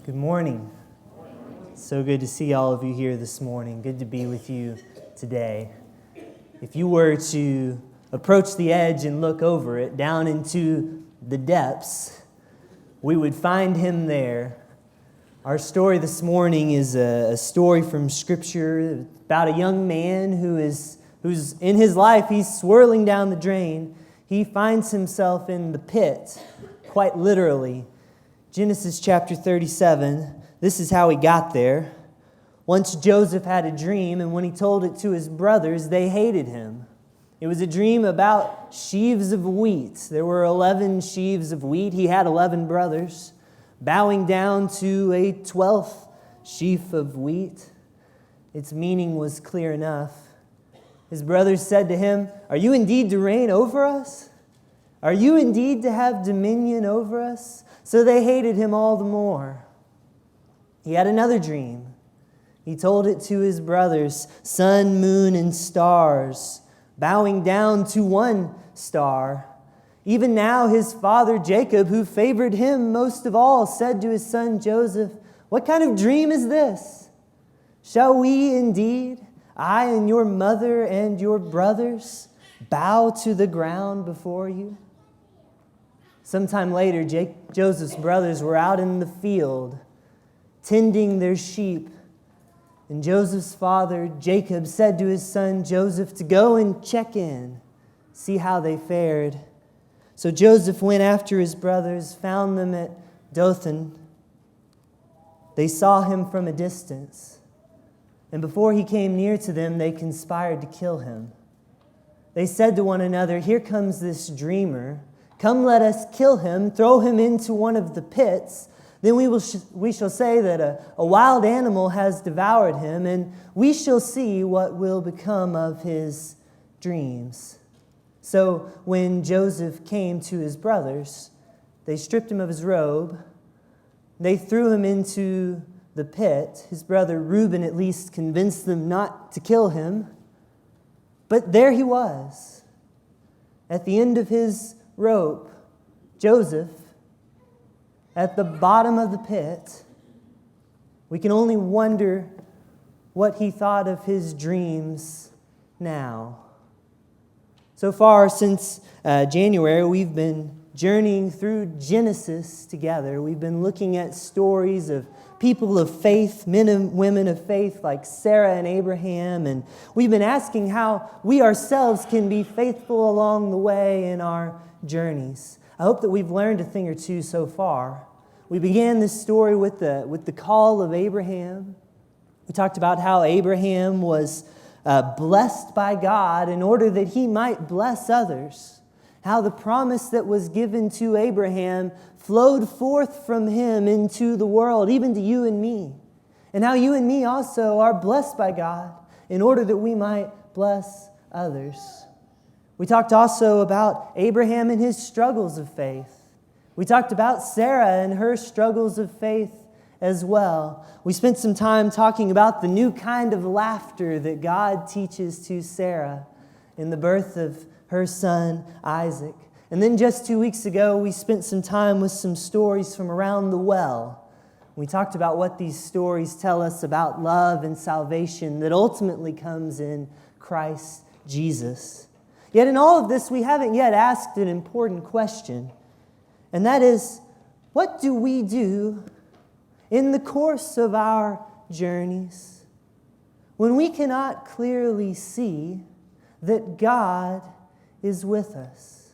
Good morning. So good to see all of you here this morning. Good to be with you today. If you were to approach the edge and look over it, down into the depths, we would find him there. Our story this morning is a story from Scripture about a young man who's in his life, he's swirling down the drain. He finds himself in the pit, quite literally. Genesis chapter 37, this is how he got there. Once Joseph had a dream, and when he told it to his brothers, they hated him. It was a dream about sheaves of wheat. There were 11 sheaves of wheat. He had 11 brothers, bowing down to a 12th sheaf of wheat. Its meaning was clear enough. His brothers said to him, "Are you indeed to reign over us? Are you indeed to have dominion over us?" So they hated him all the more. He had another dream. He told it to his brothers, sun, moon, and stars, bowing down to one star. Even now his father Jacob, who favored him most of all, said to his son Joseph, "What kind of dream is this? Shall we indeed, I and your mother and your brothers, bow to the ground before you?" Sometime later, Joseph's brothers were out in the field, tending their sheep. And Joseph's father, Jacob, said to his son Joseph to go and check in, see how they fared. So Joseph went after his brothers, found them at Dothan. They saw him from a distance, and before he came near to them, they conspired to kill him. They said to one another, "Here comes this dreamer. Come, let us kill him, throw him into one of the pits. Then we shall say that a wild animal has devoured him, and we shall see what will become of his dreams." So when Joseph came to his brothers, they stripped him of his robe. They threw him into the pit. His brother Reuben at least convinced them not to kill him. But there he was, at the end of his rope, Joseph, at the bottom of the pit. We can only wonder what he thought of his dreams now. So far since January, we've been journeying through Genesis together. We've been looking at stories of people of faith, men and women of faith like Sarah and Abraham, and we've been asking how we ourselves can be faithful along the way in our journeys. I hope that we've learned a thing or two so far. We began this story with the call of Abraham. We talked about how Abraham was blessed by God in order that he might bless others. How the promise that was given to Abraham flowed forth from him into the world, even to you and me. And how you and me also are blessed by God in order that we might bless others. We talked also about Abraham and his struggles of faith. We talked about Sarah and her struggles of faith as well. We spent some time talking about the new kind of laughter that God teaches to Sarah in the birth of her son Isaac. And then just 2 weeks ago, we spent some time with some stories from around the well. We talked about what these stories tell us about love and salvation that ultimately comes in Christ Jesus. Yet in all of this, we haven't yet asked an important question, and that is, what do we do in the course of our journeys when we cannot clearly see that God is with us?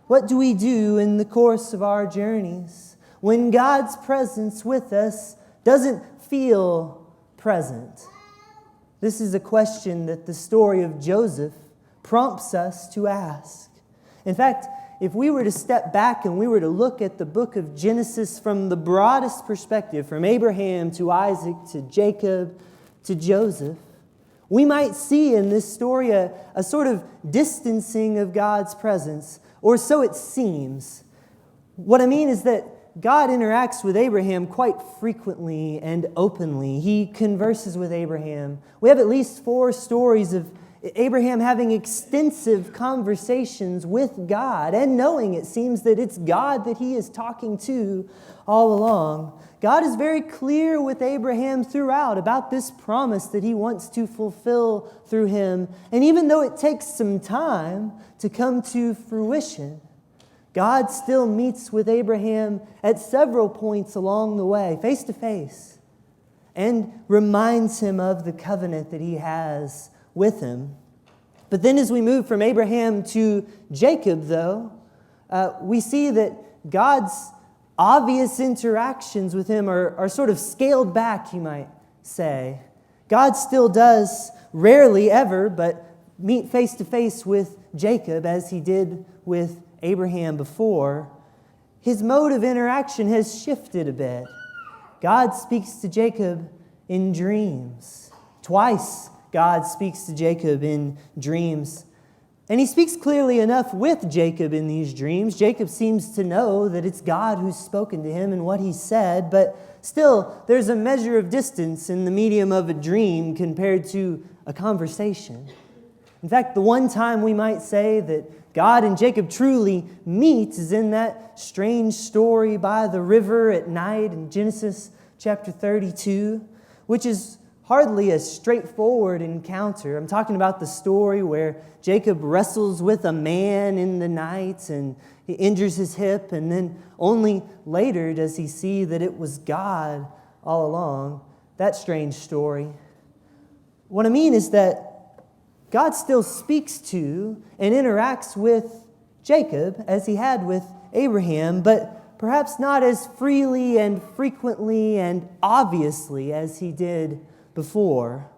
What do we do in the course of our journeys when God's presence with us doesn't feel present? This is a question that the story of Joseph prompts us to ask. In fact, if we were to step back and we were to look at the book of Genesis from the broadest perspective, from Abraham to Isaac to Jacob to Joseph, we might see in this story a sort of distancing of God's presence, or so it seems. What I mean is that God interacts with Abraham quite frequently and openly. He converses with Abraham. We have at least 4 stories of Abraham having extensive conversations with God and knowing, it seems, that it's God that he is talking to all along. God is very clear with Abraham throughout about this promise that he wants to fulfill through him. And even though it takes some time to come to fruition, God still meets with Abraham at several points along the way, face to face, and reminds him of the covenant that he has with him. But then as we move from Abraham to Jacob, though, we see that God's obvious interactions with him are sort of scaled back, you might say. God still does rarely ever, but meet face to face with Jacob as he did with Abraham before. His mode of interaction has shifted a bit. God speaks to Jacob in dreams. Twice God speaks to Jacob in dreams. And he speaks clearly enough with Jacob in these dreams. Jacob seems to know that it's God who's spoken to him and what he said, but still, there's a measure of distance in the medium of a dream compared to a conversation. In fact, the one time we might say that God and Jacob truly meet is in that strange story by the river at night in Genesis chapter 32, which is hardly a straightforward encounter. I'm talking about the story where Jacob wrestles with a man in the night and he injures his hip, and then only later does he see that it was God all along. That strange story. What I mean is that God still speaks to and interacts with Jacob as he had with Abraham, but perhaps not as freely and frequently and obviously as he did before.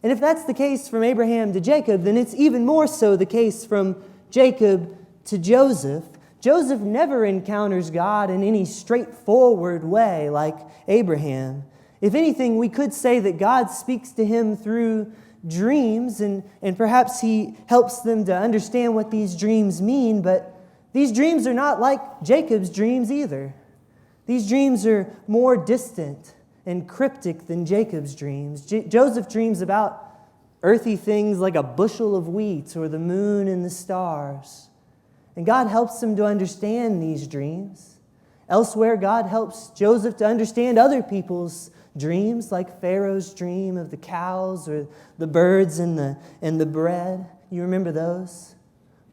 And if that's the case from Abraham to Jacob, then it's even more so the case from Jacob to Joseph. Joseph never encounters God in any straightforward way like Abraham. If anything, we could say that God speaks to him through dreams, and perhaps he helps them to understand what these dreams mean, but these dreams are not like Jacob's dreams either. These dreams are more distant and cryptic than Jacob's dreams. Joseph dreams about earthy things like a bushel of wheat or the moon and the stars. And God helps him to understand these dreams. Elsewhere, God helps Joseph to understand other people's dreams, like Pharaoh's dream of the cows or the birds and the bread. You remember those?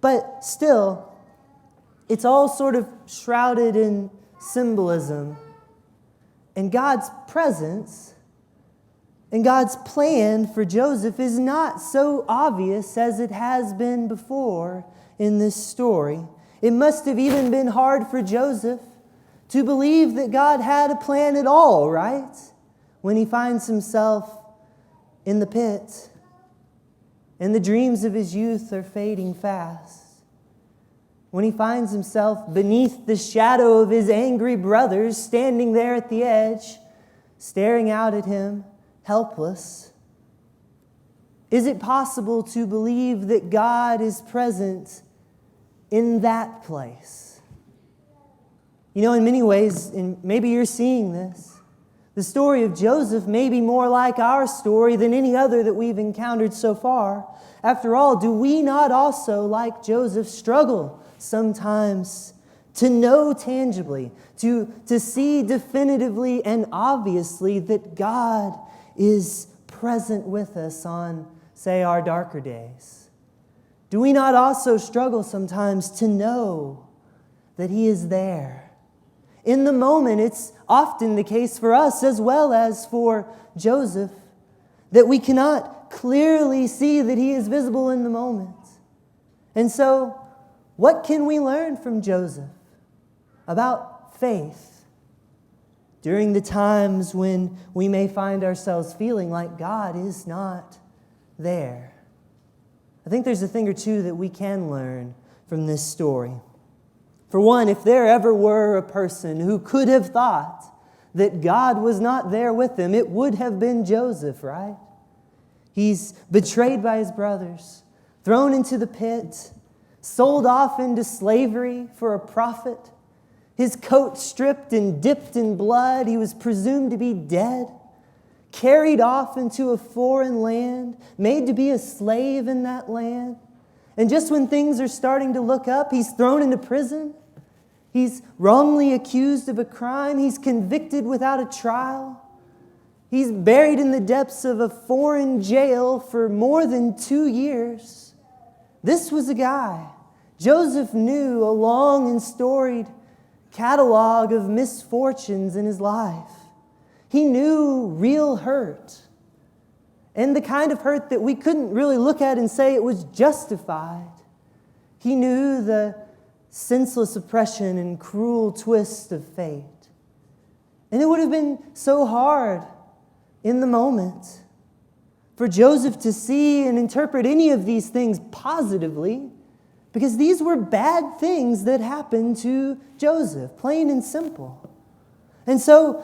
But still, it's all sort of shrouded in symbolism. And God's presence and God's plan for Joseph is not so obvious as it has been before in this story. It must have even been hard for Joseph to believe that God had a plan at all, right? When he finds himself in the pit and the dreams of his youth are fading fast. When he finds himself beneath the shadow of his angry brothers standing there at the edge, staring out at him, helpless. Is it possible to believe that God is present in that place? You know, in many ways, and maybe you're seeing this, the story of Joseph may be more like our story than any other that we've encountered so far. After all, do we not also, like Joseph, struggle sometimes to know tangibly, to see definitively and obviously that God is present with us on, say, our darker days? Do we not also struggle sometimes to know that He is there? In the moment, it's often the case for us as well as for Joseph that we cannot clearly see that He is visible in the moment. And so, what can we learn from Joseph about faith during the times when we may find ourselves feeling like God is not there? I think there's a thing or two that we can learn from this story. For one, if there ever were a person who could have thought that God was not there with them, it would have been Joseph, right? He's betrayed by his brothers, thrown into the pit, sold off into slavery for a profit, his coat stripped and dipped in blood. He was presumed to be dead, carried off into a foreign land, made to be a slave in that land. And just when things are starting to look up, he's thrown into prison. He's wrongly accused of a crime. He's convicted without a trial. He's buried in the depths of a foreign jail for more than 2 years. This was a guy Joseph knew a long and storied catalog of misfortunes in his life. He knew real hurt, and the kind of hurt that we couldn't really look at and say it was justified. He knew the senseless oppression and cruel twist of fate. And it would have been so hard in the moment for Joseph to see and interpret any of these things positively, because these were bad things that happened to Joseph, plain and simple. And so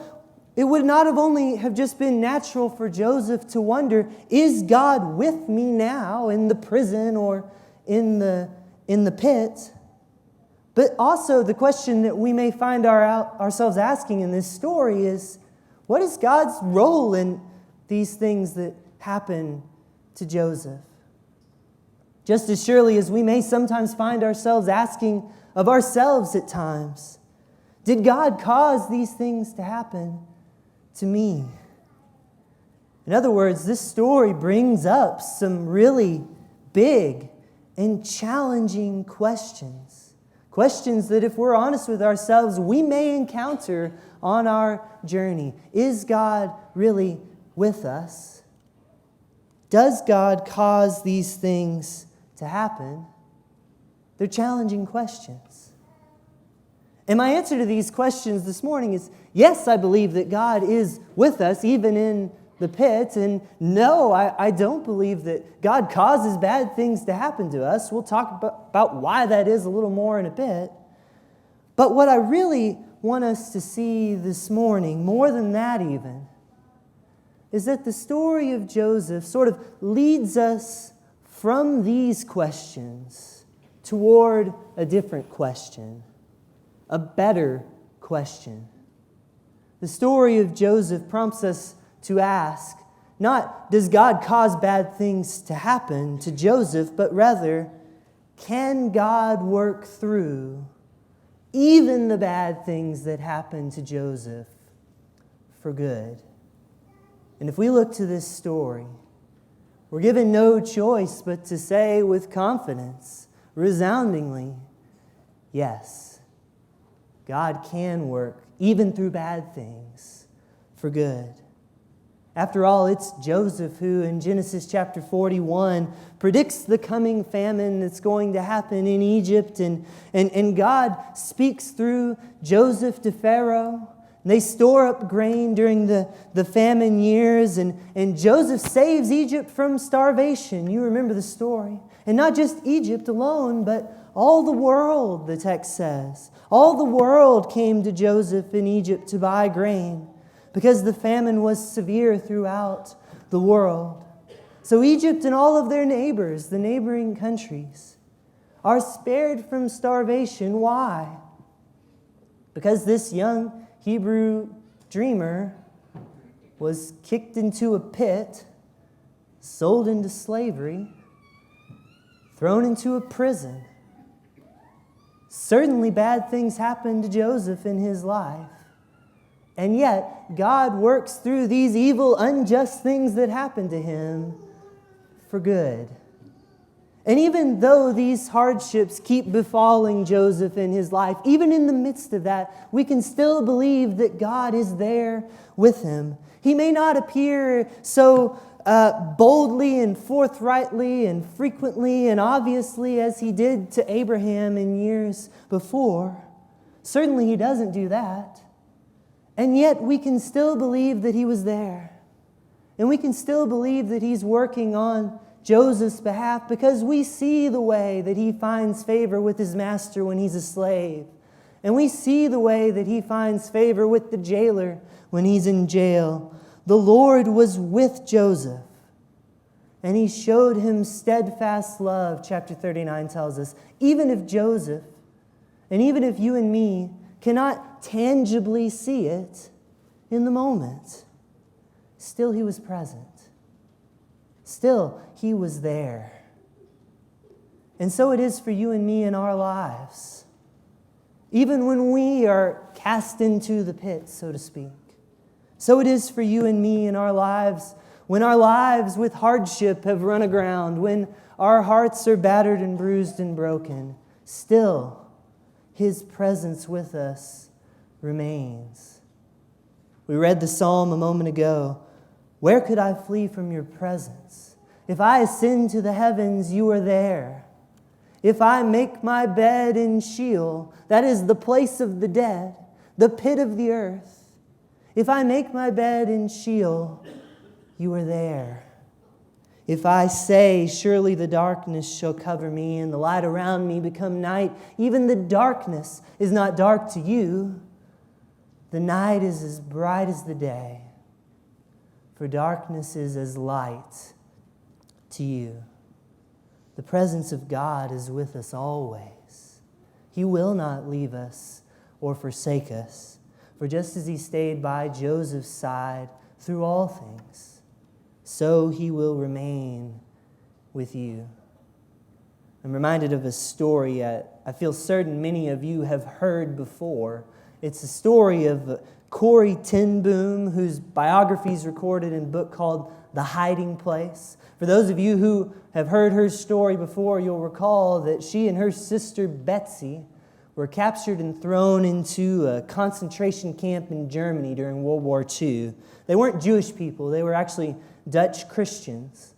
it would not have only have just been natural for Joseph to wonder, is God with me now in the prison or in the pit? But also the question that we may find ourselves asking in this story is, what is God's role in these things that happen to Joseph? Just as surely as we may sometimes find ourselves asking of ourselves at times, did God cause these things to happen to me? In other words, this story brings up some really big and challenging questions. Questions that, if we're honest with ourselves, we may encounter on our journey. Is God really with us? Does God cause these things to happen? They're challenging questions. And my answer to these questions this morning is, yes, I believe that God is with us, even in the pit. And no, I don't believe that God causes bad things to happen to us. We'll talk about why that is a little more in a bit. But what I really want us to see this morning, more than that even, is that the story of Joseph sort of leads us from these questions toward a different question, a better question. The story of Joseph prompts us to ask, not does God cause bad things to happen to Joseph, but rather, can God work through even the bad things that happen to Joseph for good? And if we look to this story, we're given no choice but to say with confidence, resoundingly, yes, God can work even through bad things for good. After all, it's Joseph who in Genesis chapter 41 predicts the coming famine that's going to happen in Egypt. And God speaks through Joseph to Pharaoh. They store up grain during the famine years. And Joseph saves Egypt from starvation. You remember the story. And not just Egypt alone, but all the world, the text says. All the world came to Joseph in Egypt to buy grain, because the famine was severe throughout the world. So Egypt and all of their neighbors, the neighboring countries, are spared from starvation. Why? Because this young Hebrew dreamer was kicked into a pit, sold into slavery, thrown into a prison. Certainly bad things happened to Joseph in his life. And yet, God works through these evil, unjust things that happen to him for good. And even though these hardships keep befalling Joseph in his life, even in the midst of that, we can still believe that God is there with him. He may not appear so boldly and forthrightly and frequently and obviously as he did to Abraham in years before. Certainly he doesn't do that. And yet we can still believe that he was there. And we can still believe that he's working on Joseph's behalf, because we see the way that he finds favor with his master when he's a slave. And we see the way that he finds favor with the jailer when he's in jail. The Lord was with Joseph, and he showed him steadfast love, chapter 39 tells us. Even if Joseph, and even if you and me, cannot tangibly see it in the moment, still he was present. Still he was there. And so it is for you and me in our lives. even when we are cast into the pit, so to speak. So it is for you and me in our lives. When our lives with hardship have run aground, when our hearts are battered and bruised and broken, still His presence with us remains. We read the psalm a moment ago. Where could I flee from your presence? If I ascend to the heavens, you are there. If I make my bed in Sheol, that is the place of the dead, the pit of the earth. If I make my bed in Sheol, you are there. If I say, surely the darkness shall cover me and the light around me become night, even the darkness is not dark to you. The night is as bright as the day, for darkness is as light to you. The presence of God is with us always. He will not leave us or forsake us, for just as He stayed by Joseph's side through all things, so He will remain with you. I'm reminded of a story I feel certain many of you have heard before. It's a story of Corrie ten Boom, whose biography is recorded in a book called The Hiding Place. For those of you who have heard her story before, you'll recall that she and her sister Betsy were captured and thrown into a concentration camp in Germany during World War II. They weren't Jewish people, they were actually Dutch Christians.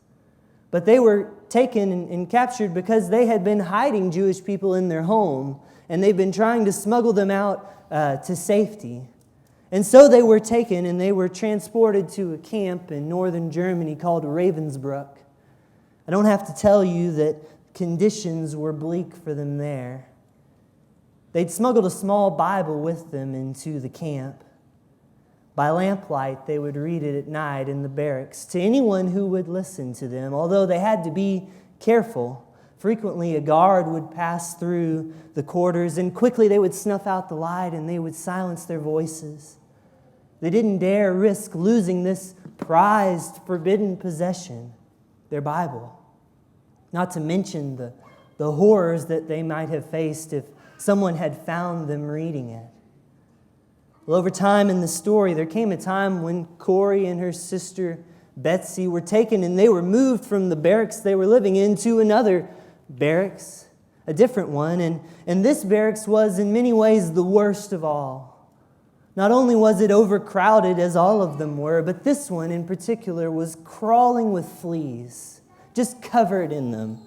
But they were taken and captured because they had been hiding Jewish people in their home, and they've been trying to smuggle them out to safety. And so they were taken and they were transported to a camp in northern Germany called Ravensbrück. I don't have to tell you that conditions were bleak for them there. They'd smuggled a small Bible with them into the camp. By lamplight, they would read it at night in the barracks to anyone who would listen to them, although they had to be careful. Frequently, a guard would pass through the quarters, and quickly they would snuff out the light and they would silence their voices. They didn't dare risk losing this prized, forbidden possession, their Bible. Not to mention the horrors that they might have faced if someone had found them reading it. Well, over time in the story, there came a time when Corrie and her sister Betsy were taken and they were moved from the barracks they were living in to another barracks, a different one. And this barracks was in many ways the worst of all. Not only was it overcrowded, as all of them were, but this one in particular was crawling with fleas, just covered in them.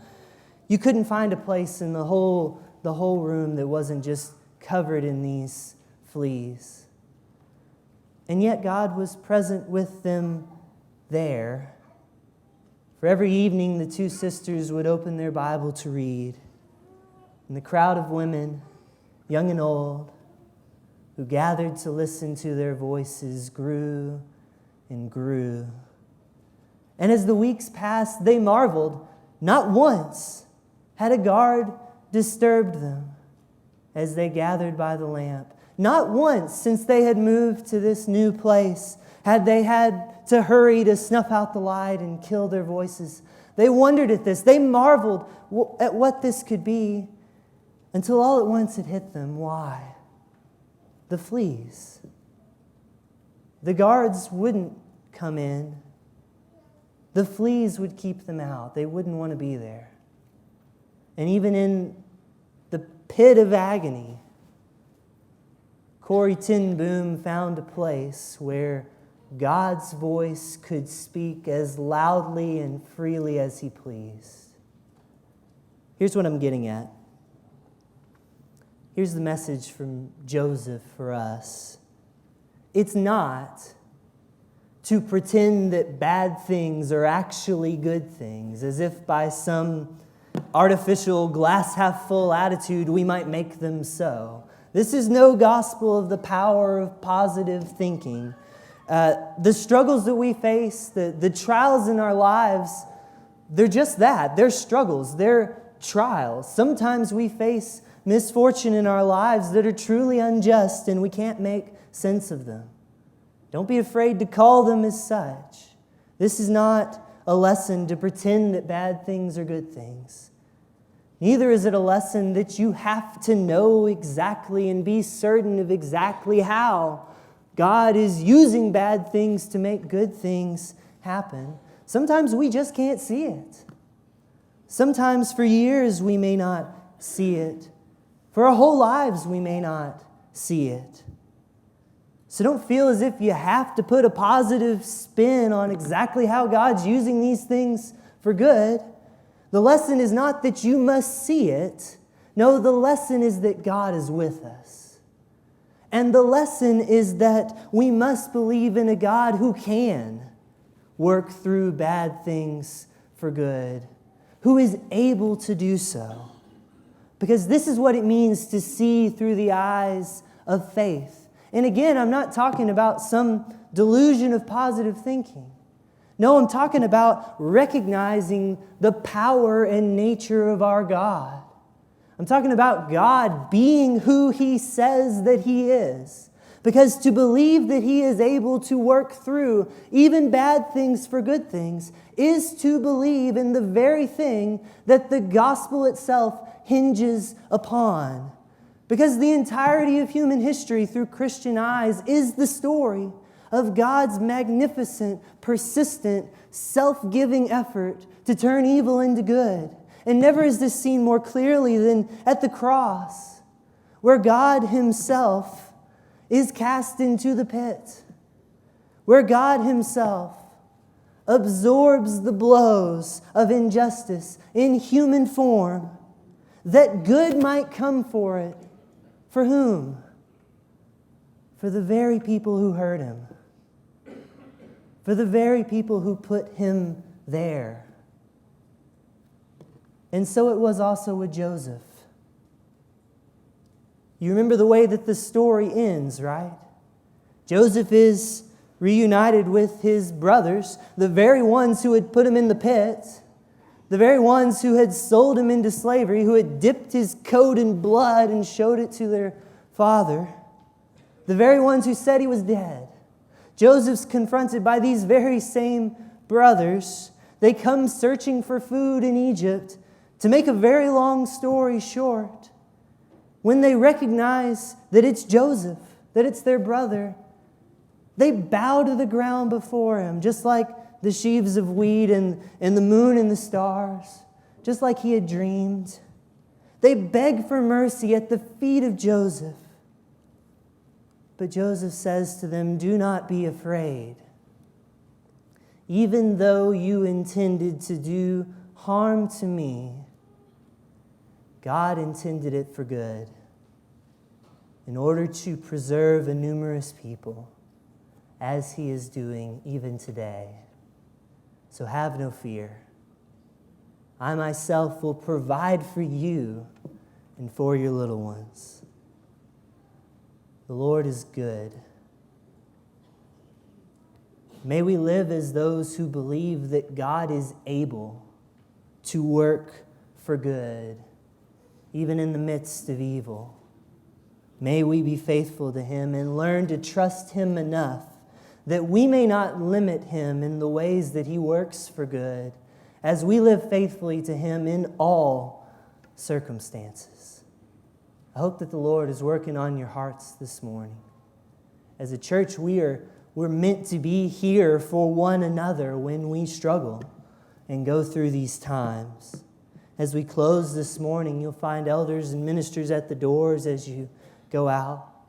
You couldn't find a place in the whole room that wasn't just covered in these fleas. And yet God was present with them there. For every evening, the two sisters would open their Bible to read. And the crowd of women, young and old, who gathered to listen to their voices grew and grew. And as the weeks passed, they marveled. Not once had a guard disturbed them as they gathered by the lamp. Not once since they had moved to this new place had they had to hurry to snuff out the light and kill their voices. They wondered at this. They marveled at what this could be until all at once it hit them. Why? The fleas. The guards wouldn't come in. The fleas would keep them out. They wouldn't want to be there. And even in the pit of agony, Corrie ten Boom found a place where God's voice could speak as loudly and freely as He pleased. Here's what I'm getting at. Here's the message from Joseph for us. It's not to pretend that bad things are actually good things, as if by some artificial glass half full attitude we might make them so. This is no gospel of the power of positive thinking. The struggles that we face, the trials in our lives, they're just that. They're struggles. They're trials. Sometimes we face misfortune in our lives that are truly unjust and we can't make sense of them. Don't be afraid to call them as such. This is not a lesson to pretend that bad things are good things. Neither is it a lesson that you have to know exactly and be certain of exactly how God is using bad things to make good things happen. Sometimes we just can't see it. Sometimes for years we may not see it. For our whole lives we may not see it. So don't feel as if you have to put a positive spin on exactly how God's using these things for good. The lesson is not that you must see it. No, the lesson is that God is with us. And the lesson is that we must believe in a God who can work through bad things for good, who is able to do so. Because this is what it means to see through the eyes of faith. And again, I'm not talking about some delusion of positive thinking. No, I'm talking about recognizing the power and nature of our God. I'm talking about God being who He says that He is. Because to believe that He is able to work through even bad things for good things is to believe in the very thing that the gospel itself hinges upon. Because the entirety of human history through Christian eyes is the story of God's magnificent, persistent, self-giving effort to turn evil into good. And never is this seen more clearly than at the cross, where God Himself is cast into the pit, where God Himself absorbs the blows of injustice in human form, that good might come for it. For whom? For the very people who hurt Him. For the very people who put Him there. And so it was also with Joseph. You remember the way that the story ends, right? Joseph is reunited with his brothers, the very ones who had put him in the pit, the very ones who had sold him into slavery, who had dipped his coat in blood and showed it to their father, the very ones who said he was dead. Joseph's confronted by these very same brothers. They come searching for food in Egypt. To make a very long story short, when they recognize that it's Joseph, that it's their brother, they bow to the ground before him, just like the sheaves of wheat and the moon and the stars, just like he had dreamed. They beg for mercy at the feet of Joseph. But Joseph says to them, "Do not be afraid. Even though you intended to do harm to me, God intended it for good, in order to preserve a numerous people, as He is doing even today. So have no fear. I myself will provide for you and for your little ones." The Lord is good. May we live as those who believe that God is able to work for good, even in the midst of evil. May we be faithful to Him and learn to trust Him enough that we may not limit Him in the ways that He works for good, as we live faithfully to Him in all circumstances. I hope that the Lord is working on your hearts this morning. As a church, we're meant to be here for one another when we struggle and go through these times. As we close this morning, you'll find elders and ministers at the doors as you go out.